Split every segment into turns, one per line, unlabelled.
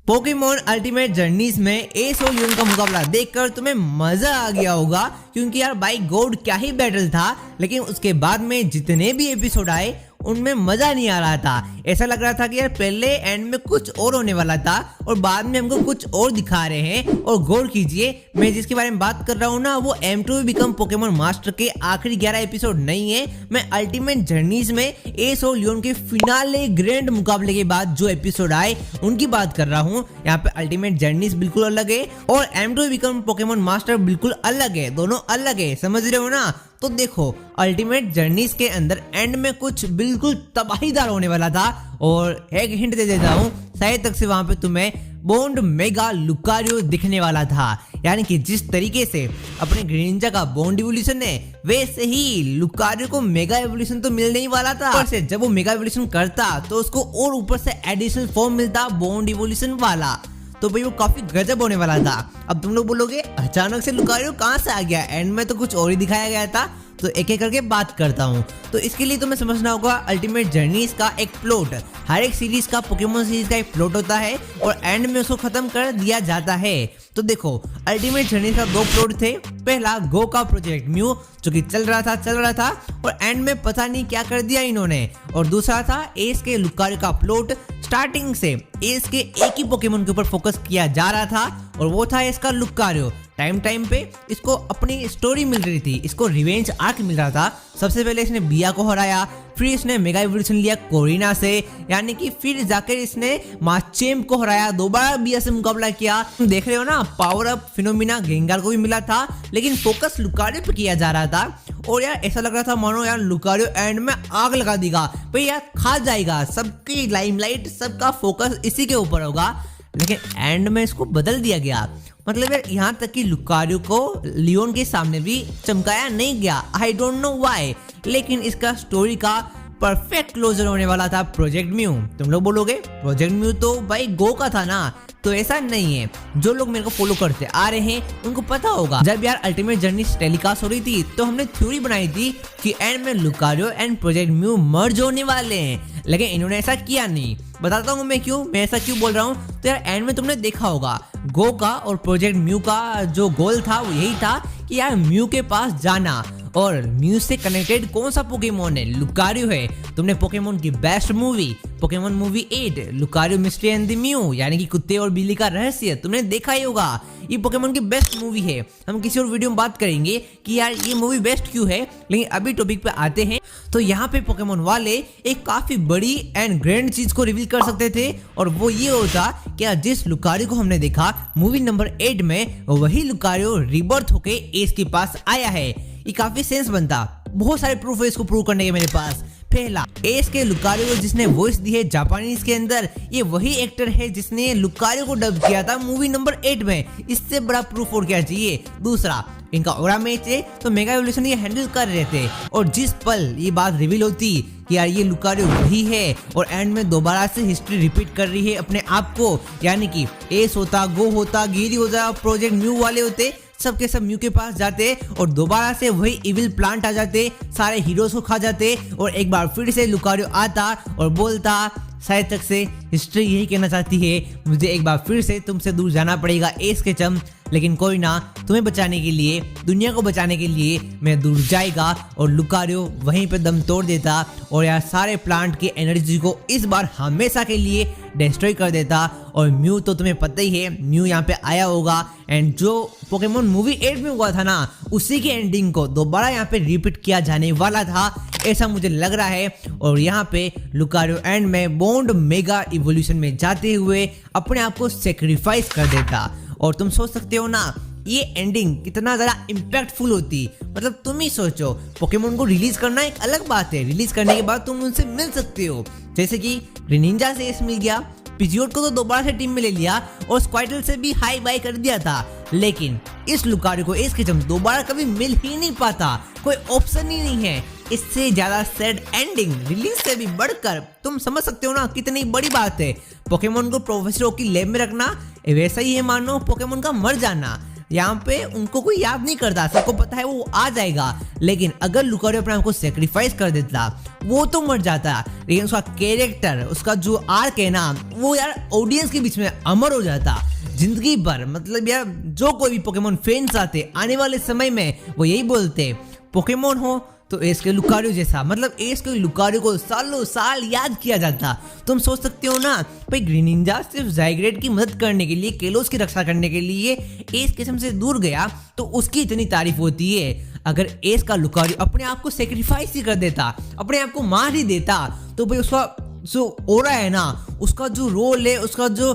Pokemon ultimate journeys में S और यून का मुकाबला देखकर तुम्हें मजा आ गया होगा, क्योंकि यार बाई गॉड क्या ही बैटल था। लेकिन उसके बाद में जितने भी एपिसोड आए उनमें मजा नहीं आ रहा था। ऐसा लग रहा था कि यार पहले एंड में कुछ और होने वाला था और बाद में हमको कुछ और दिखा रहे हैं। और गौर कीजिए, मैं जिसके बारे में बात कर रहा हूँ ना, वो M2 बिकम पोकेमॉन मास्टर के आखिरी 11 एपिसोड नहीं है। मैं अल्टीमेट जर्नीज में एस और लियोन के फिनाले ग्रैंड मुकाबले के बाद जो एपिसोड आए उनकी बात कर रहा हूँ। यहाँ पे अल्टीमेट जर्नीज बिल्कुल अलग है और M2 बिकम पोकेमॉन मास्टर बिल्कुल अलग है, दोनों अलग है, समझ रहे हो ना। तो देखो, अल्टीमेट जर्नीज के अंदर एंड में कुछ बिल्कुल तबाहीदार होने वाला था। और एक हिंट दे देता हूँ, शायद तक से वहां पे तुम्हें बॉन्ड मेगा लुकारियो दिखने वाला था। यानी कि जिस तरीके से अपने ग्रीनिंजा का बॉन्ड इवोल्यूशन है, वैसे ही लुकारियो को मेगा इवोल्यूशन तो मिलने ही वाला था। और से जब वो मेगा इवोल्यूशन करता तो उसको और ऊपर से एडिशनल फॉर्म मिलता बॉन्ड इवोल्यूशन वाला। तो भाई वो काफी गजब होने वाला था। अब तुम लोग बोलोगे अचानक से लुकारियो कहाँ से आ गया, एंड में तो कुछ और ही दिखाया गया था। तो एक एक करके बात करता हूँ। तो इसके लिए तुम्हें समझना होगा अल्टीमेट जर्नीज का एक प्लॉट। हर एक सीरीज का, पोकेमॉन सीरीज का एक प्लॉट होता है और एंड में उसको खत्म कर दिया जाता है। तो देखो, अल्टीमेट जर्नीज का 2 प्लॉट थे। पहला गो का प्रोजेक्ट म्यू, जो कि चल रहा था और एंड में पता नहीं क्या कर दिया इन्होंने। और दूसरा था एस के लुकारियो का प्लॉट। स्टार्टिंग से एस के एक ही पोकेमॉन के ऊपर फोकस किया जा रहा था और वो था एस का लुकारियो। टाइम पे इसको अपनी स्टोरी मिल रही थी, इसको रिवेंज आर्क मिल रहा था। सबसे पहले इसने बिया को हराया, फिर इसने मेगा इवोल्यूशन लिया कोरिना से, यानी कि फिर जाकर इसने माचेम को हराया, दोबारा बिया से मुकाबला किया। तुम देख रहे हो ना, पावर अप फिनोमिना गेंगार को भी मिला था, लेकिन फोकस लुकारियो पे किया जा रहा था। और यार ऐसा लग रहा था मानो यार लुकारियो एंड में आग लगा देगा, भाई यार खा जाएगा, सबकी लाइमलाइट, सबका फोकस इसी के ऊपर होगा। लेकिन एंड में इसको बदल दिया गया। मतलब यार यहाँ तक कि लुकारियो को लियोन के सामने भी चमकाया नहीं गया। I don't know why. लेकिन इसका स्टोरी का परफेक्ट क्लोजर होने वाला था प्रोजेक्ट म्यू। तुम लोग बोलोगे प्रोजेक्ट म्यू तो भाई गो का था ना, तो ऐसा नहीं है। जो लोग मेरे को फॉलो करते आ रहे हैं उनको पता होगा, जब यार अल्टीमेट जर्नी टेलीकास्ट हो रही थी तो हमने थ्योरी बनाई थी कि एंड में लुकारियो एंड प्रोजेक्ट म्यू मर्ज होने वाले हैं। लेकिन इन्होंने ऐसा किया नहीं। बताता हूँ मैं ऐसा क्यों बोल रहा हूँ। तो यार एंड में तुमने देखा होगा, गो का और प्रोजेक्ट म्यू का जो गोल था वो यही था कि यार म्यू के पास जाना। और म्यू से कनेक्टेड कौन सा पोकेमॉन है? लुकारियो है। तुमने पोकेमॉन की best movie Pokemon movie 8 Lucario mystery and the mu, यानी कि कुत्ते और बिल्ली का रहस्य, तुमने देखा ही होगा। ये पोकेमॉन की बेस्ट मूवी है। हम किसी और वीडियो में बात करेंगे कि यार ये मूवी बेस्ट क्यों है, लेकिन अभी टॉपिक पे आते हैं। तो यहाँ पे पोकेमॉन वाले एक काफी बड़ी एंड ग्रैंड चीज को रिवील कर सकते थे, और वो ये होता कि यार जिस लुकारियो को हमने देखा मूवी नंबर 8 में, वही लुकारियो रिबर्थ होके एस के पास आया है। ये काफी सेंस बनता। बहुत सारे प्रूफ है इसको प्रूव करने के मेरे पास। पहला, एस के लुकारियो जिसने वॉइस दी है जापानीज के अंदर, ये वही एक्टर है जिसने लुकारियो को डब किया था मूवी नंबर 8 में। इससे बड़ा प्रूफ और क्या चाहिए। दूसरा, इनका ऑरा मैच है तो मेगा इवोल्यूशन ये हैंडल कर रहे थे, और जिस पल ये बात रिवील होती कि यार ये लुकारियो वही है और एंड में दोबारा से हिस्ट्री रिपीट कर रही है अपने आप को, यानी कि एस होता, गो होता, गिरी होता, प्रोजेक्ट म्यू वाले होते, सबके सब म्यू के पास जाते और दोबारा से वही इविल प्लांट आ जाते, सारे हीरोज को खा जाते, और एक बार फिर से लुकारियो आता और बोलता शायद तक से हिस्ट्री यही कहना चाहती है, मुझे एक बार फिर से तुमसे दूर जाना पड़ेगा एस के चम, लेकिन कोई ना, तुम्हें बचाने के लिए, दुनिया को बचाने के लिए मैं दूर जाएगा। और लुकारियो वहीं पे दम तोड़ देता और यार सारे प्लांट की एनर्जी को इस बार हमेशा के लिए डिस्ट्रॉय कर देता। और म्यू तो तुम्हें पता ही है, म्यू यहाँ पे आया होगा, एंड जो पोकेमॉन मूवी 8 में हुआ था ना, उसी की एंडिंग को दोबारा यहाँ पे रिपीट किया जाने वाला था, ऐसा मुझे लग रहा है। और यहाँ पे लुकारियो एंड में बॉन्ड मेगा इवोल्यूशन में जाते हुए अपने आप को सेक्रीफाइस कर देता। और तुम सोच सकते हो ना, ये एंडिंग कितना ज़्यादा इम्पैक्टफुल होती। मतलब तुम ही सोचो, पोकेमॉन को रिलीज करना एक अलग बात है, रिलीज करने के बाद तुम उनसे मिल सकते हो, जैसे कि ग्रीनिंजा से एस मिल गया, पिजियोट को तो दोबारा से टीम में ले लिया और स्क्वाइटल से भी हाई बाय कर दिया था। लेकिन इस लुकारियो को एस के जम दोबारा कभी मिल ही नहीं पाता, कोई ऑप्शन ही नहीं है। इससे ज्यादा सैड एंडिंग रिलीज से भी बढ़कर, तुम समझ सकते हो ना कितनी बड़ी बात है। पोकेमॉन को प्रोफेसर ओक की लैब में रखना वैसा ही है मानो पोकेमॉन का मर जाना। यहाँ पे उनको कोई याद नहीं करता, सबको पता है वो आ जाएगा। लेकिन अगर लुकारियो अपने आप को सेक्रीफाइस कर देता वो तो मर जाता, लेकिन उसका कैरेक्टर, उसका जो आर्क है ना, वो यार ऑडियंस के बीच में अमर हो जाता जिंदगी भर। मतलब यार जो कोई भी पोकेमोन फैंस आते आने वाले समय में वो यही बोलते, पोकेमोन हो तो एस के लुकारियो जैसा। मतलब एस के लुकारियो को सालों साल याद किया जाता। तुम सोच सकते हो ना भाई, ग्रीन निंजा सिर्फ ज़ाइग्रेट की मदद करने के लिए, केलोस की रक्षा करने के लिए एस किस्म से दूर गया तो उसकी इतनी तारीफ होती है। अगर एस का लुकारियो अपने आप को सेक्रीफाइस ही कर देता, अपने आप को मार ही देता, तो भाई उसका जो ओरा है ना, उसका जो रोल है, उसका जो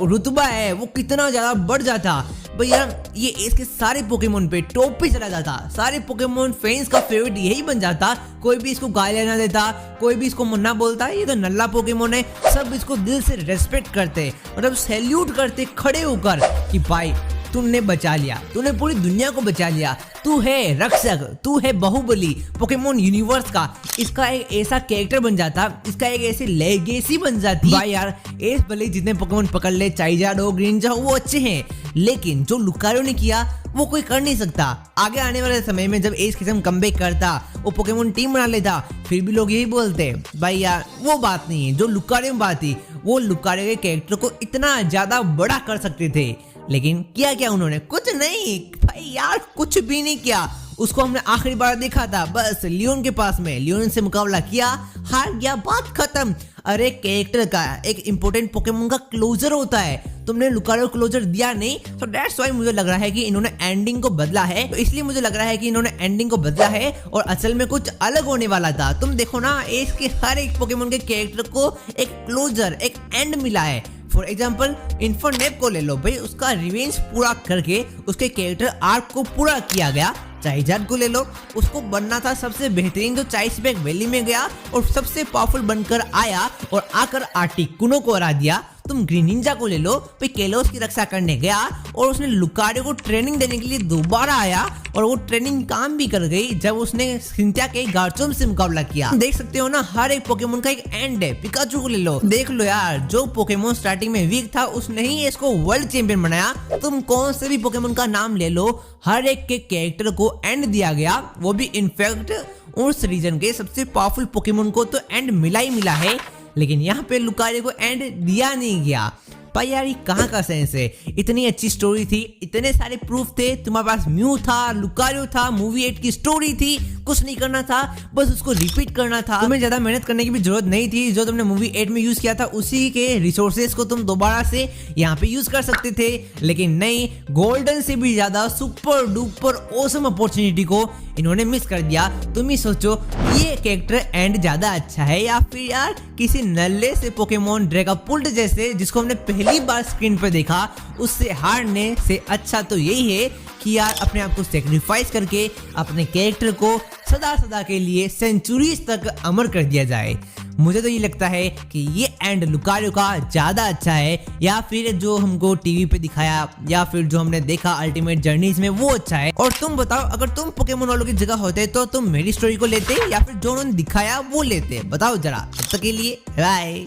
रुतबा है वो कितना ज़्यादा बढ़ जाता। भाई यार ये इसके सारे पोकेमोन पे टॉप पे चला जाता, सारे पोकेमोन फैंस का फेवरेट यही बन जाता। कोई भी इसको गालियां ना देता, कोई भी इसको मुन्ना बोलता, ये तो नल्ला पोकेमोन है, सब इसको दिल से रेस्पेक्ट करते, मतलब सैल्यूट करते खड़े होकर कि भाई तुमने बचा लिया, तूने पूरी दुनिया को बचा लिया, तू है रक्षक, तू है बाहुबली पोकेमोन यूनिवर्स का। इसका एक ऐसा कैरेक्टर बन जाता, इसका एक ऐसी लेगेसी बन जाती। भाई यार एस भले जितने पोकेमोन पकड़ ले, चाइजार्ड हो, ग्रीनिंजा हो, वो अच्छे हैं, लेकिन जो लुकारियो ने किया वो कोई कर नहीं सकता। आगे आने वाले समय में जब एस किस्म कमबैक करता, वो पोकेमोन टीम बना लेता, फिर भी लोग यही बोलते भाई यार वो बात नहीं है जो लुकारियो में बात थी। वो लुकारियो के कैरेक्टर को इतना ज्यादा बड़ा कर सकते थे, लेकिन किया क्या उन्होंने? कुछ नहीं भाई यार, कुछ भी नहीं किया। उसको हमने आखिरी बार देखा था बस लियोन के पास में, लियोन से मुकाबला किया, हार गया, बात खत्म। अरे कैरेक्टर का, एक इंपॉर्टेंट पोकेमोन का क्लोजर होता है, तुमने लुकारियो क्लोजर दिया नहीं, तो दैट्स व्हाई मुझे लग रहा है कि इन्होंने एंडिंग को बदला है। तो इसलिए मुझे लग रहा है कि इन्होंने एंडिंग को बदला है और असल में कुछ अलग होने वाला था। तुम देखो ना, एस के हर एक पोकेमोन के कैरेक्टर को एक क्लोजर, एक एंड मिला है। फॉर एग्जाम्पल इन्फर्नेप को ले लो भाई, उसका रिवेंज पूरा करके उसके कैरेक्टर आर्क को पूरा किया गया। चाइजार्ड को ले लो, उसको बनना था सबसे बेहतरीन जो चाइस्पैक वैली में गया और सबसे पावरफुल बनकर आया और आकर आर्टिकुनो को हरा दिया। तुम ग्रीन निंजा को ले लो भाई, केलोस की रक्षा करने गया और उसने लुकारियो को ट्रेनिंग देने के लिए दोबारा आया और वो ट्रेनिंग काम भी कर गई जब उसने सिंथिया के गार्चोम से मुकाबला किया। देख सकते हो ना, हर एक पोकेमोन का एक एंड है। पिकाचू को ले लो, देख लो यार, जो पोकेमोन स्टार्टिंग में वीक था उसने ही इसको वर्ल्ड चैंपियन बनाया। तुम कौन से भी पोकेमोन का नाम ले लो, हर एक के कैरेक्टर को एंड दिया गया, वो भी इनफैक्ट उस रीजन के सबसे पावरफुल पोकेमोन को तो एंड मिला ही मिला है, लेकिन यहाँ पे लुकारियो को एंड दिया नहीं गया। भाई यार ये कहाँ का सेंस है? इतनी अच्छी स्टोरी थी, इतने सारे प्रूफ थे, तुम्हारे पास म्यू था, लुकारियो था, मूवी 8 की स्टोरी थी, कुछ नहीं करना था, बस उसको रिपीट करना था। तुम्हें ज्यादा मेहनत करने की भी जरूरत नहीं थी, जो तुमने मूवी 8 में यूज किया था उसी के रिसोर्सेज को तुम दोबारा से यहाँ पे यूज कर सकते थे। लेकिन नहीं, गोल्डन से भी ज्यादा सुपर डुपर ऑसम अपॉर्चुनिटी को इन्होंने मिस कर दिया। तुम ही सोचो, ये कैरेक्टर एंड ज्यादा अच्छा है या फिर यार किसी नल्ले से पोकेमोन ड्रैगोपुल्ट जैसे, जिसको हमने पहली बार स्क्रीन पर देखा, उससे हारने से अच्छा तो यही है कि यार अपने आप को सेक्रीफाइस करके अपने कैरेक्टर को सदा सदा के लिए सेंचुरीज तक अमर कर दिया जाए। मुझे तो ये लगता है कि ये एंड लुकारियो का ज्यादा अच्छा है, या फिर जो हमको टीवी पे दिखाया या फिर जो हमने देखा अल्टीमेट जर्नीज में वो अच्छा है। और तुम बताओ, अगर तुम पोकेमोन वालों की जगह होते तो तुम मेरी स्टोरी को लेते या फिर जो उन्होंने दिखाया वो लेते? बताओ जरा। तब तक के लिए बाय।